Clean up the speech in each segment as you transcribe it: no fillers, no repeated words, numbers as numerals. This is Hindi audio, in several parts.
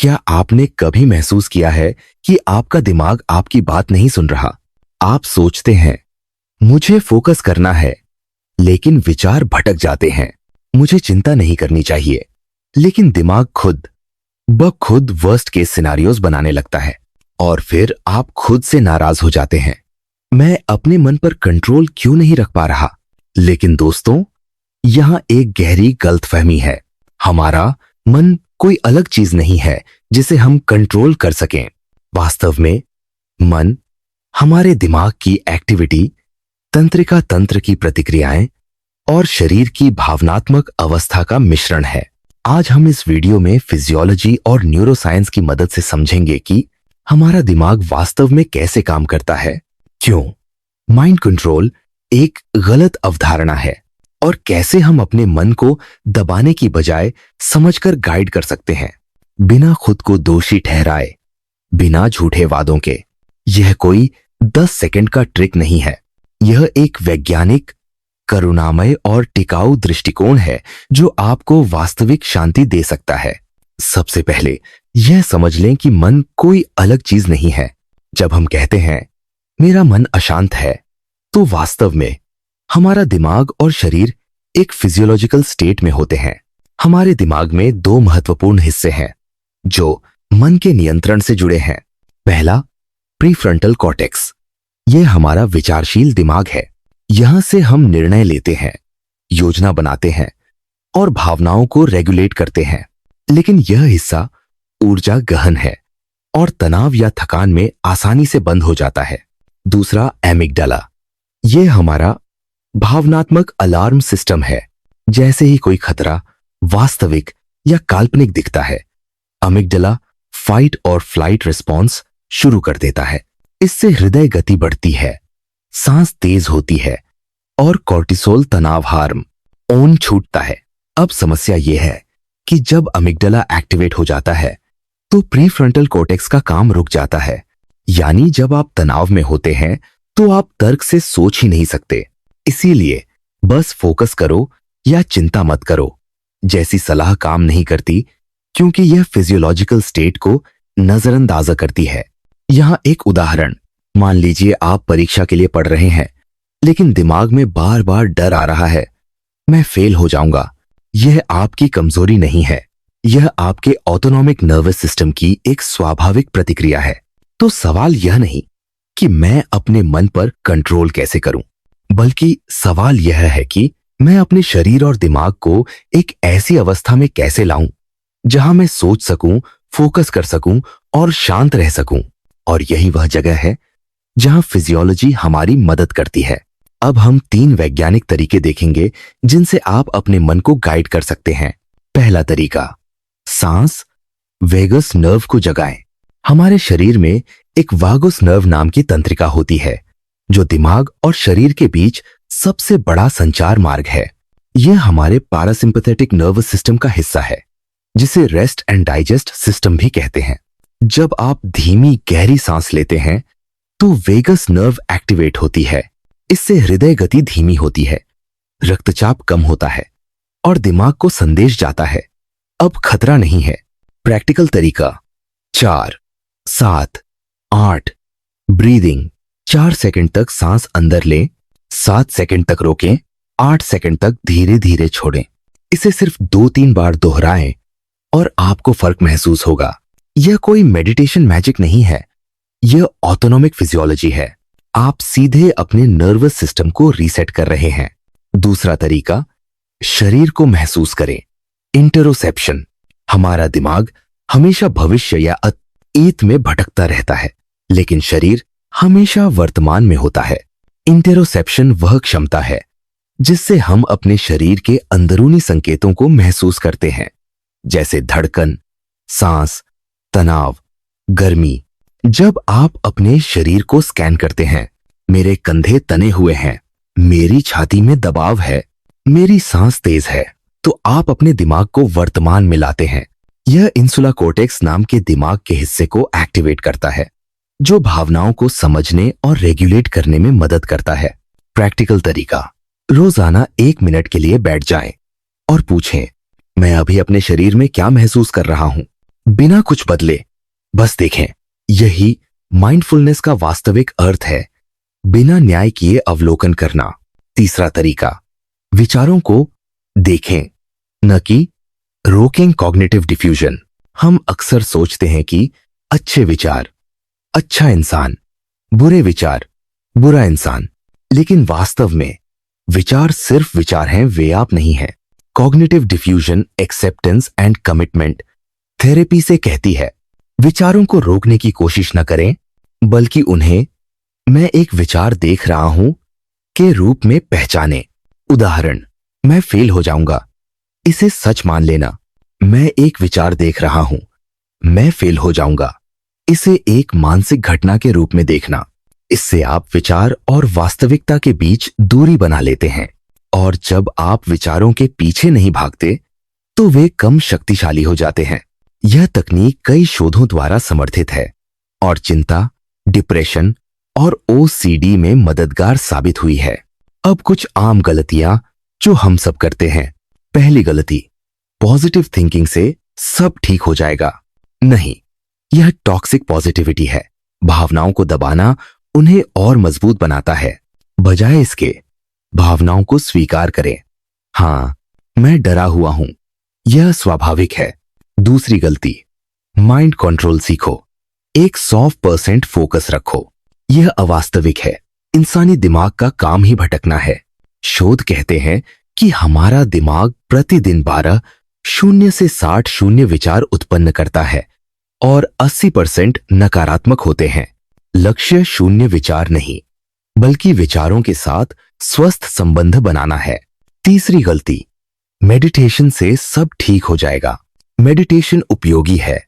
क्या आपने कभी महसूस किया है कि आपका दिमाग आपकी बात नहीं सुन रहा? आप सोचते हैं, मुझे फोकस करना है, लेकिन विचार भटक जाते हैं। मुझे चिंता नहीं करनी चाहिए, लेकिन दिमाग खुद ब खुद वर्स्ट केस सिनारियोज बनाने लगता है और फिर आप खुद से नाराज हो जाते हैं। मैं अपने मन पर कंट्रोल क्यों नहीं रख पा रहा? लेकिन दोस्तों, यहां एक गहरी गलतफहमी है। हमारा मन कोई अलग चीज नहीं है जिसे हम कंट्रोल कर सकें। वास्तव में मन हमारे दिमाग की एक्टिविटी, तंत्रिका तंत्र की प्रतिक्रियाएं और शरीर की भावनात्मक अवस्था का मिश्रण है। आज हम इस वीडियो में फिजियोलॉजी और न्यूरोसाइंस की मदद से समझेंगे कि हमारा दिमाग वास्तव में कैसे काम करता है, क्यों माइंड कंट्रोल एक गलत अवधारणा है और कैसे हम अपने मन को दबाने की बजाय समझकर गाइड कर सकते हैं, बिना खुद को दोषी ठहराए, बिना झूठे वादों के। यह कोई 10 सेकंड का ट्रिक नहीं है। यह एक वैज्ञानिक, करुणामय और टिकाऊ दृष्टिकोण है जो आपको वास्तविक शांति दे सकता है। सबसे पहले यह समझ लें कि मन कोई अलग चीज नहीं है। जब हम कहते हैं मेरा मन अशांत है, तो वास्तव में हमारा दिमाग और शरीर एक फिजियोलॉजिकल स्टेट में होते हैं। हमारे दिमाग में 2 महत्वपूर्ण हिस्से हैं जो मन के नियंत्रण से जुड़े हैं। पहला, प्रीफ्रंटल कॉर्टेक्स। यह हमारा विचारशील दिमाग है। यहां से हम निर्णय लेते हैं, योजना बनाते हैं और भावनाओं को रेगुलेट करते हैं। लेकिन यह हिस्सा ऊर्जा गहन है और तनाव या थकान में आसानी से बंद हो जाता है। दूसरा, एमिगडाला। यह हमारा भावनात्मक अलार्म सिस्टम है। जैसे ही कोई खतरा वास्तविक या काल्पनिक दिखता है, अमिगडाला फाइट और फ्लाइट रिस्पॉन्स शुरू कर देता है। इससे हृदय गति बढ़ती है, सांस तेज होती है और कॉर्टिसोल तनाव हार्मोन छूटता है। अब समस्या यह है कि जब अमिगडाला एक्टिवेट हो जाता है तो प्रीफ्रंटल कॉर्टेक्स का काम रुक जाता है। यानी जब आप तनाव में होते हैं तो आप तर्क से सोच ही नहीं सकते। इसीलिए बस फोकस करो या चिंता मत करो जैसी सलाह काम नहीं करती, क्योंकि यह फिजियोलॉजिकल स्टेट को नजरअंदाज करती है। यहां एक उदाहरण, मान लीजिए आप परीक्षा के लिए पढ़ रहे हैं, लेकिन दिमाग में बार बार डर आ रहा है, मैं फेल हो जाऊंगा। यह आपकी कमजोरी नहीं है, यह आपके ऑटोनॉमिक नर्वस सिस्टम की एक स्वाभाविक प्रतिक्रिया है। तो सवाल यह नहीं कि मैं अपने मन पर कंट्रोल कैसे करूं, बल्कि सवाल यह है कि मैं अपने शरीर और दिमाग को एक ऐसी अवस्था में कैसे लाऊं जहां मैं सोच सकूं, फोकस कर सकूं और शांत रह सकूं। और यही वह जगह है जहां फिजियोलॉजी हमारी मदद करती है। अब हम 3 वैज्ञानिक तरीके देखेंगे जिनसे आप अपने मन को गाइड कर सकते हैं। पहला तरीका, सांस वेगस नर्व को जगाएं। हमारे शरीर में एक वागस नर्व नाम की तंत्रिका होती है जो दिमाग और शरीर के बीच सबसे बड़ा संचार मार्ग है। यह हमारे पैरासिम्पैथेटिक नर्वस सिस्टम का हिस्सा है, जिसे रेस्ट एंड डाइजेस्ट सिस्टम भी कहते हैं। जब आप धीमी गहरी सांस लेते हैं तो वेगस नर्व एक्टिवेट होती है। इससे हृदय गति धीमी होती है, रक्तचाप कम होता है और दिमाग को संदेश जाता है, अब खतरा नहीं है। प्रैक्टिकल तरीका, 4, 7, 8 ब्रीदिंग। 4 सेकंड तक सांस अंदर लें, 7 सेकंड तक रोकें, 8 सेकंड तक धीरे धीरे छोड़ें। इसे सिर्फ 2-3 बार दोहराएं और आपको फर्क महसूस होगा। यह कोई मेडिटेशन मैजिक नहीं है, यह ऑटोनॉमिक फिजियोलॉजी है। आप सीधे अपने नर्वस सिस्टम को रीसेट कर रहे हैं। दूसरा तरीका, शरीर को महसूस करें। इंटरोसेप्शन। हमारा दिमाग हमेशा भविष्य या अतीत में भटकता रहता है, लेकिन शरीर हमेशा वर्तमान में होता है। इंटरोसेप्शन वह क्षमता है जिससे हम अपने शरीर के अंदरूनी संकेतों को महसूस करते हैं, जैसे धड़कन, सांस, तनाव, गर्मी। जब आप अपने शरीर को स्कैन करते हैं, मेरे कंधे तने हुए हैं, मेरी छाती में दबाव है, मेरी सांस तेज है, तो आप अपने दिमाग को वर्तमान में लाते हैं। यह इंसुला कॉर्टेक्स नाम के दिमाग के हिस्से को एक्टिवेट करता है, जो भावनाओं को समझने और रेगुलेट करने में मदद करता है। प्रैक्टिकल तरीका, रोजाना 1 मिनट के लिए बैठ जाएं और पूछें, मैं अभी अपने शरीर में क्या महसूस कर रहा हूं। बिना कुछ बदले बस देखें। यही माइंडफुलनेस का वास्तविक अर्थ है, बिना न्याय किए अवलोकन करना। तीसरा तरीका, विचारों को देखें न कि रोकें। Cognitive diffusion. हम अक्सर सोचते हैं कि अच्छे विचार अच्छा इंसान, बुरे विचार बुरा इंसान, लेकिन वास्तव में विचार सिर्फ विचार हैं, वे आप नहीं हैं। Cognitive diffusion acceptance and commitment therapy से कहती है, विचारों को रोकने की कोशिश न करें, बल्कि उन्हें मैं एक विचार देख रहा हूं के रूप में पहचानें। उदाहरण, मैं फेल हो जाऊंगा, इसे सच मान लेना। मैं एक विचार देख रहा हूं, मैं फेल हो जाऊंगा, इसे एक मानसिक घटना के रूप में देखना। इससे आप विचार और वास्तविकता के बीच दूरी बना लेते हैं, और जब आप विचारों के पीछे नहीं भागते तो वे कम शक्तिशाली हो जाते हैं। यह तकनीक कई शोधों द्वारा समर्थित है और चिंता, डिप्रेशन और ओसीडी में मददगार साबित हुई है। अब कुछ आम गलतियां जो हम सब करते हैं। पहली गलती, पॉजिटिव थिंकिंग से सब ठीक हो जाएगा। नहीं, यह टॉक्सिक पॉजिटिविटी है। भावनाओं को दबाना उन्हें और मजबूत बनाता है। बजाय इसके भावनाओं को स्वीकार करें। हां, मैं डरा हुआ हूं, यह स्वाभाविक है। दूसरी गलती, माइंड कंट्रोल सीखो। एक 100% फोकस रखो। यह अवास्तविक है। इंसानी दिमाग का काम ही भटकना है। शोध कहते हैं कि हमारा दिमाग प्रतिदिन 12 0 से 60 शून्य विचार उत्पन्न करता है और 80% नकारात्मक होते हैं। लक्ष्य शून्य विचार नहीं, बल्कि विचारों के साथ स्वस्थ संबंध बनाना है। तीसरी गलती, मेडिटेशन से सब ठीक हो जाएगा। मेडिटेशन उपयोगी है,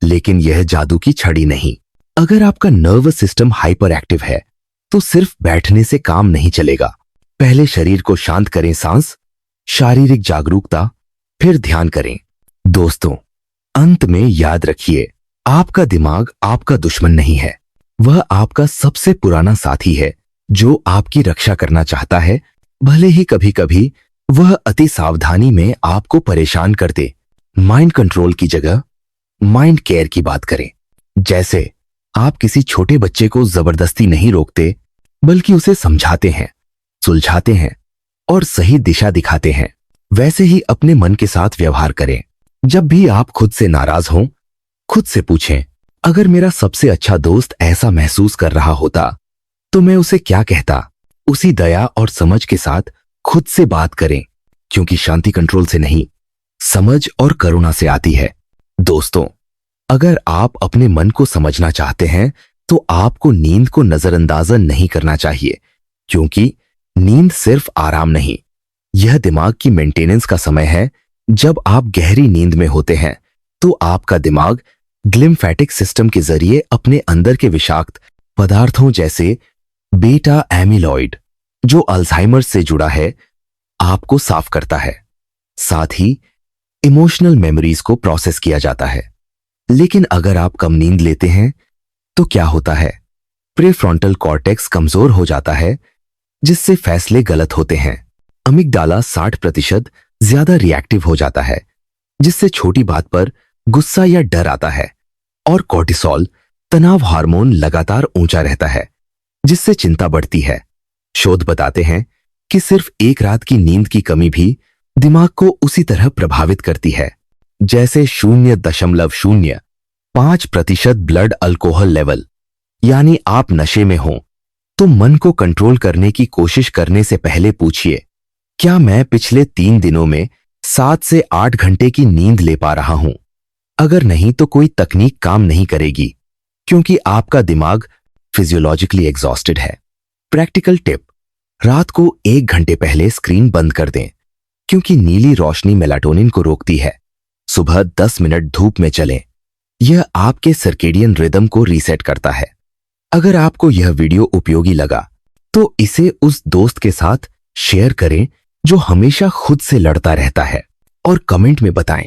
लेकिन यह जादू की छड़ी नहीं। अगर आपका नर्वस सिस्टम हाइपर एक्टिव है तो सिर्फ बैठने से काम नहीं चलेगा। पहले शरीर को शांत करें, सांस, शारीरिक जागरूकता, फिर ध्यान करें। दोस्तों, अंत में याद रखिए, आपका दिमाग आपका दुश्मन नहीं है। वह आपका सबसे पुराना साथी है जो आपकी रक्षा करना चाहता है, भले ही कभी कभी वह अति सावधानी में आपको परेशान कर दे। माइंड कंट्रोल की जगह माइंड केयर की बात करें। जैसे आप किसी छोटे बच्चे को जबरदस्ती नहीं रोकते, बल्कि उसे समझाते हैं, सुलझाते हैं और सही दिशा दिखाते हैं, वैसे ही अपने मन के साथ व्यवहार करें। जब भी आप खुद से नाराज हों, खुद से पूछें, अगर मेरा सबसे अच्छा दोस्त ऐसा महसूस कर रहा होता तो मैं उसे क्या कहता। उसी दया और समझ के साथ खुद से बात करें, क्योंकि शांति कंट्रोल से नहीं, समझ और करुणा से आती है। दोस्तों, अगर आप अपने मन को समझना चाहते हैं तो आपको नींद को नजरअंदाज नहीं करना चाहिए, क्योंकि नींद सिर्फ आराम नहीं, यह दिमाग की मेंटेनेंस का समय है। जब आप गहरी नींद में होते हैं तो आपका दिमाग ग्लिम्फेटिक सिस्टम के जरिए अपने अंदर के विषाक्त पदार्थों जैसे बीटा एमिलॉइड, जो अल्जाइमर से जुड़ा है, आपको साफ करता है। साथ ही इमोशनल मेमोरीज को प्रोसेस किया जाता है। लेकिन अगर आप कम नींद लेते हैं तो क्या होता है? प्रीफ्रंटल कॉर्टेक्स कमजोर हो जाता है, जिससे फैसले गलत होते हैं। अमिगडाला 60% ज्यादा रिएक्टिव हो जाता है, जिससे छोटी बात पर गुस्सा या डर आता है। और कॉर्टिसोल, तनाव हार्मोन, लगातार ऊंचा रहता है, जिससे चिंता बढ़ती है। शोध बताते हैं कि सिर्फ एक रात की नींद की कमी भी दिमाग को उसी तरह प्रभावित करती है जैसे 0.05% ब्लड अल्कोहल लेवल। यानी आप नशे में हो तो मन को कंट्रोल करने की कोशिश करने से पहले पूछिए, क्या मैं पिछले 3 दिनों में 7 से 8 घंटे की नींद ले पा रहा हूं? अगर नहीं तो कोई तकनीक काम नहीं करेगी, क्योंकि आपका दिमाग फिजियोलॉजिकली एग्जॉस्टेड है। प्रैक्टिकल टिप, रात को 1 घंटे पहले स्क्रीन बंद कर दें, क्योंकि नीली रोशनी मेलाटोनिन को रोकती है। सुबह 10 मिनट धूप में चलें, यह आपके सर्केडियन रिदम को रीसेट करता है। अगर आपको यह वीडियो उपयोगी लगा तो इसे उस दोस्त के साथ शेयर करें जो हमेशा खुद से लड़ता रहता है, और कमेंट में बताएं